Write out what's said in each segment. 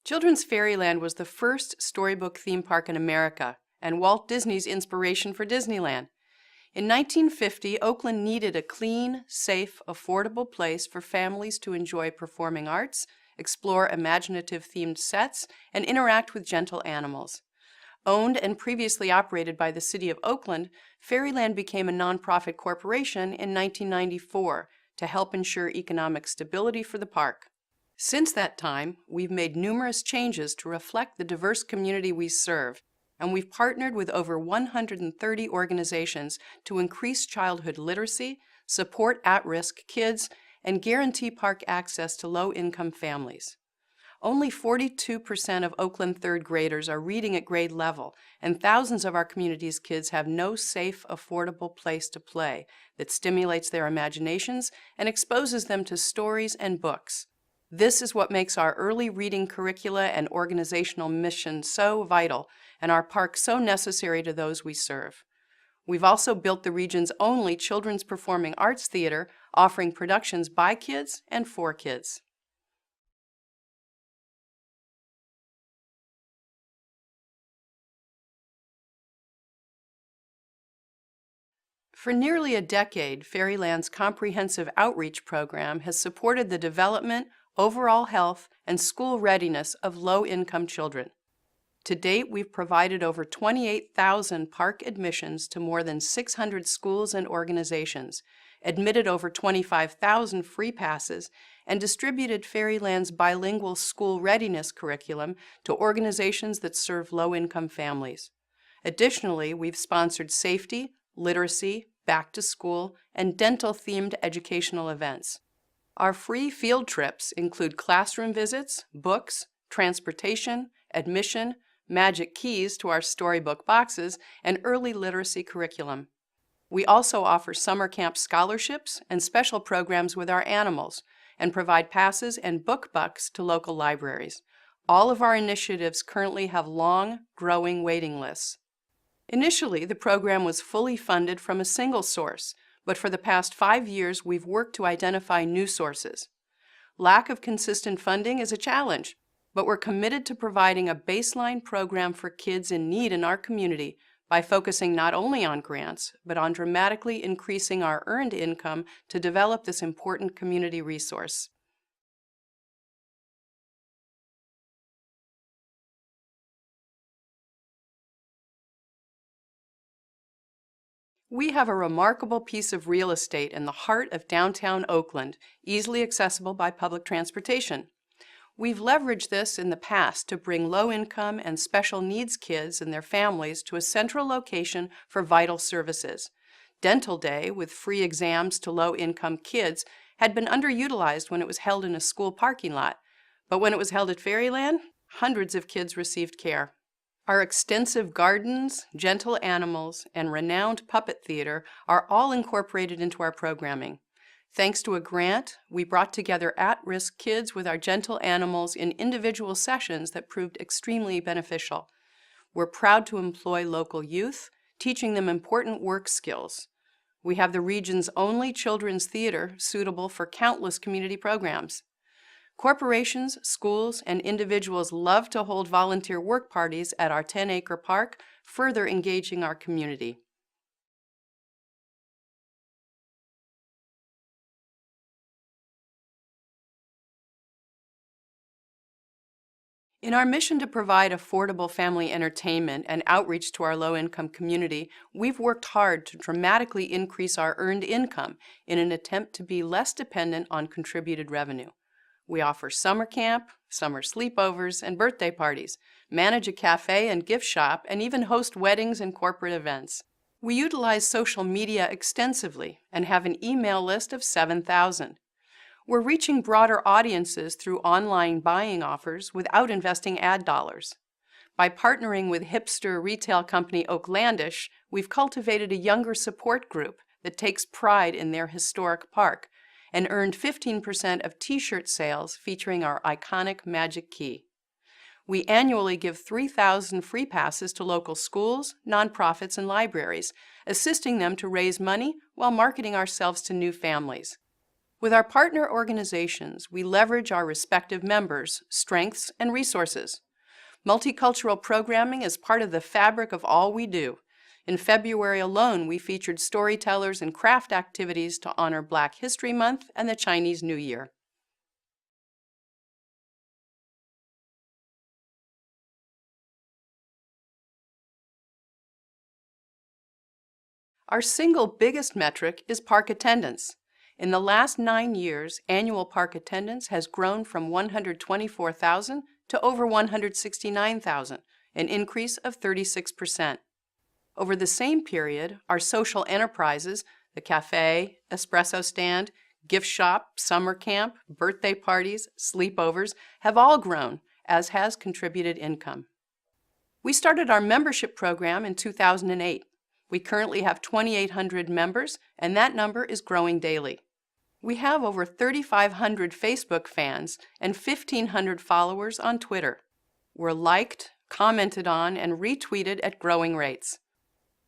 Children's Fairyland was the first storybook theme park in America and Walt Disney's inspiration for Disneyland. In 1950, Oakland needed a clean, safe, affordable place for families to enjoy performing arts, explore imaginative themed sets, and interact with gentle animals. Owned and previously operated by the City of Oakland, Fairyland became a nonprofit corporation in 1994 to help ensure economic stability for the park. Since that time, we've made numerous changes to reflect the diverse community we serve, and we've partnered with over 130 organizations to increase childhood literacy, support at-risk kids, and guarantee park access to low-income families. Only 42% of Oakland third graders are reading at grade level, and thousands of our community's kids have no safe, affordable place to play that stimulates their imaginations and exposes them to stories and books. This is what makes our early reading curricula and organizational mission so vital, and our park so necessary to those we serve. We've also built the region's only children's performing arts theater, offering productions by kids and for kids. For nearly a decade, Fairyland's comprehensive outreach program has supported the development, overall health, and school readiness of low-income children. To date, we've provided over 28,000 park admissions to more than 600 schools and organizations, admitted over 25,000 free passes, and distributed Fairyland's bilingual school readiness curriculum to organizations that serve low-income families. Additionally, we've sponsored safety, literacy, back to school, and dental-themed educational events. Our free field trips include classroom visits, books, transportation, admission, magic keys to our storybook boxes, and early literacy curriculum. We also offer summer camp scholarships and special programs with our animals, and provide passes and book bucks to local libraries. All of our initiatives currently have long, growing waiting lists. Initially, the program was fully funded from a single source, but for the past 5 years, we've worked to identify new sources. Lack of consistent funding is a challenge, but we're committed to providing a baseline program for kids in need in our community by focusing not only on grants, but on dramatically increasing our earned income to develop this important community resource. We have a remarkable piece of real estate in the heart of downtown Oakland, easily accessible by public transportation. We've leveraged this in the past to bring low-income and special needs kids and their families to a central location for vital services. Dental Day, with free exams to low-income kids, had been underutilized when it was held in a school parking lot, but when it was held at Fairyland, hundreds of kids received care. Our extensive gardens, gentle animals, and renowned puppet theater are all incorporated into our programming. Thanks to a grant, we brought together at-risk kids with our gentle animals in individual sessions that proved extremely beneficial. We're proud to employ local youth, teaching them important work skills. We have the region's only children's theater suitable for countless community programs. Corporations, schools, and individuals love to hold volunteer work parties at our 10-acre park, further engaging our community. In our mission to provide affordable family entertainment and outreach to our low-income community, we've worked hard to dramatically increase our earned income in an attempt to be less dependent on contributed revenue. We offer summer camp, summer sleepovers, and birthday parties, manage a cafe and gift shop, and even host weddings and corporate events. We utilize social media extensively and have an email list of 7,000. We're reaching broader audiences through online buying offers without investing ad dollars. By partnering with hipster retail company Oaklandish, we've cultivated a younger support group that takes pride in their historic park, and earned 15% of t-shirt sales featuring our iconic Magic Key. We annually give 3,000 free passes to local schools, nonprofits, and libraries, assisting them to raise money while marketing ourselves to new families. With our partner organizations, we leverage our respective members' strengths and resources. Multicultural programming is part of the fabric of all we do. In February alone, we featured storytellers and craft activities to honor Black History Month and the Chinese New Year. Our single biggest metric is park attendance. In the last 9 years, annual park attendance has grown from 124,000 to over 169,000, an increase of 36%. Over the same period, our social enterprises, the cafe, espresso stand, gift shop, summer camp, birthday parties, sleepovers, have all grown, as has contributed income. We started our membership program in 2008. We currently have 2,800 members, and that number is growing daily. We have over 3,500 Facebook fans and 1,500 followers on Twitter. We're liked, commented on, and retweeted at growing rates.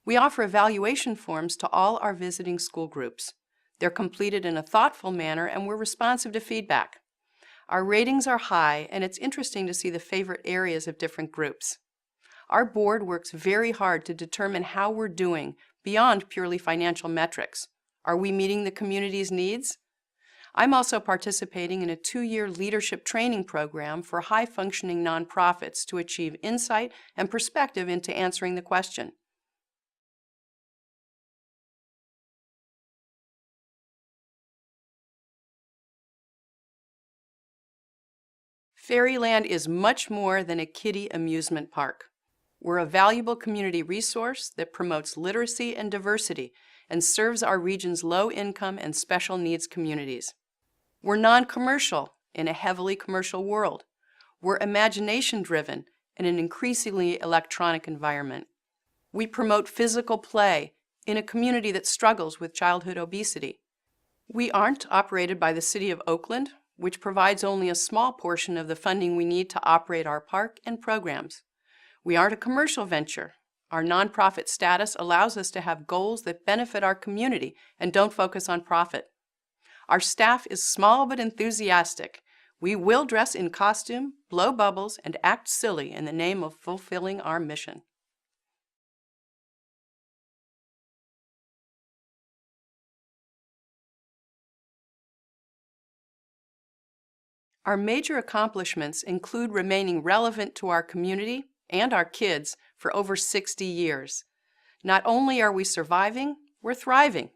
We offer evaluation forms to all our visiting school groups. They're completed in a thoughtful manner, and we're responsive to feedback. Our ratings are high, and it's interesting to see the favorite areas of different groups. Our board works very hard to determine how we're doing beyond purely financial metrics. Are we meeting the community's needs? I'm also participating in a 2-year leadership training program for high-functioning nonprofits to achieve insight and perspective into answering the question. Fairyland is much more than a kiddie amusement park. We're a valuable community resource that promotes literacy and diversity and serves our region's low-income and special needs communities. We're non-commercial in a heavily commercial world. We're imagination-driven in an increasingly electronic environment. We promote physical play in a community that struggles with childhood obesity. We aren't operated by the City of Oakland, which provides only a small portion of the funding we need to operate our park and programs. We aren't a commercial venture. Our nonprofit status allows us to have goals that benefit our community and don't focus on profit. Our staff is small but enthusiastic. We will dress in costume, blow bubbles, and act silly in the name of fulfilling our mission. Our major accomplishments include remaining relevant to our community and our kids for over 60 years. Not only are we surviving, we're thriving.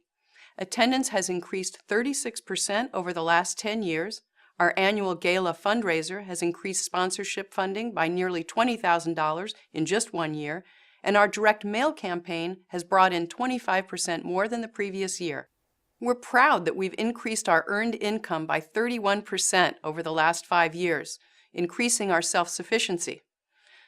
Attendance has increased 36% over the last 10 years. Our annual gala fundraiser has increased sponsorship funding by nearly $20,000 in just 1 year, and our direct mail campaign has brought in 25% more than the previous year. We're proud that we've increased our earned income by 31% over the last 5 years, increasing our self-sufficiency.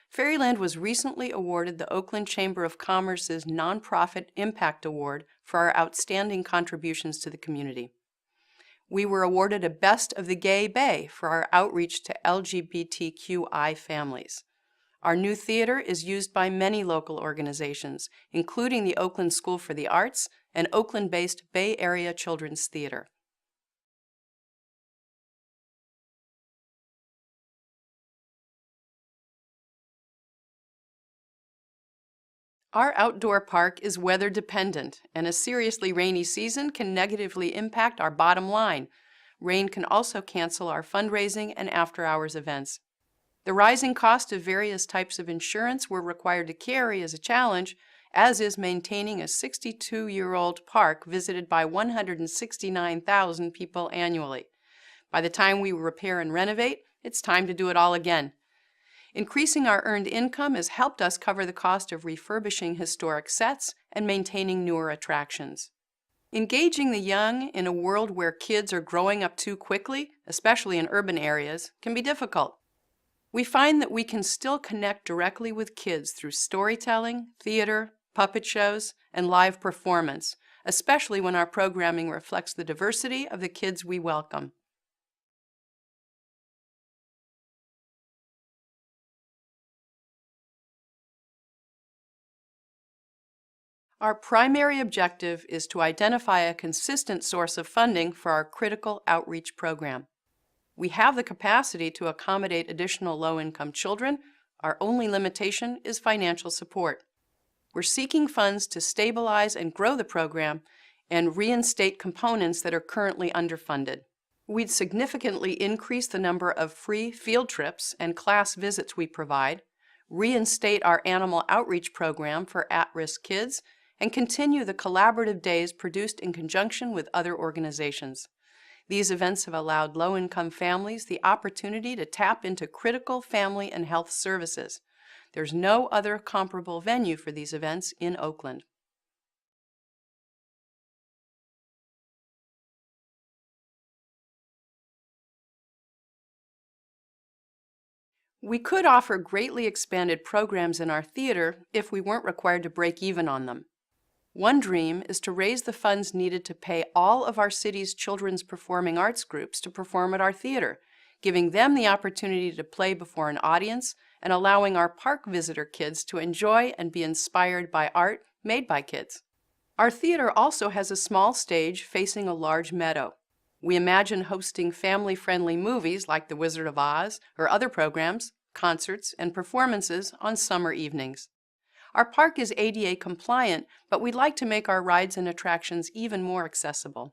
Fairyland was recently awarded the Oakland Chamber of Commerce's Nonprofit Impact Award for our outstanding contributions to the community. We were awarded a Best of the Gay Bay for our outreach to LGBTQI families. Our new theater is used by many local organizations, including the Oakland School for the Arts and Oakland-based Bay Area Children's Theater. Our outdoor park is weather dependent, and a seriously rainy season can negatively impact our bottom line. Rain can also cancel our fundraising and after-hours events. The rising cost of various types of insurance we're required to carry is a challenge, as is maintaining a 62-year-old park visited by 169,000 people annually. By the time we repair and renovate, it's time to do it all again. Increasing our earned income has helped us cover the cost of refurbishing historic sets and maintaining newer attractions. Engaging the young in a world where kids are growing up too quickly, especially in urban areas, can be difficult. We find that we can still connect directly with kids through storytelling, theater, puppet shows, and live performance, especially when our programming reflects the diversity of the kids we welcome. Our primary objective is to identify a consistent source of funding for our critical outreach program. We have the capacity to accommodate additional low-income children. Our only limitation is financial support. We're seeking funds to stabilize and grow the program and reinstate components that are currently underfunded. We'd significantly increase the number of free field trips and class visits we provide, reinstate our animal outreach program for at-risk kids, and continue the collaborative days produced in conjunction with other organizations. These events have allowed low-income families the opportunity to tap into critical family and health services. There's no other comparable venue for these events in Oakland. We could offer greatly expanded programs in our theater if we weren't required to break even on them. One dream is to raise the funds needed to pay all of our city's children's performing arts groups to perform at our theater, giving them the opportunity to play before an audience and allowing our park visitor kids to enjoy and be inspired by art made by kids. Our theater also has a small stage facing a large meadow. We imagine hosting family-friendly movies like The Wizard of Oz or other programs, concerts, and performances on summer evenings. Our park is ADA compliant, but we'd like to make our rides and attractions even more accessible.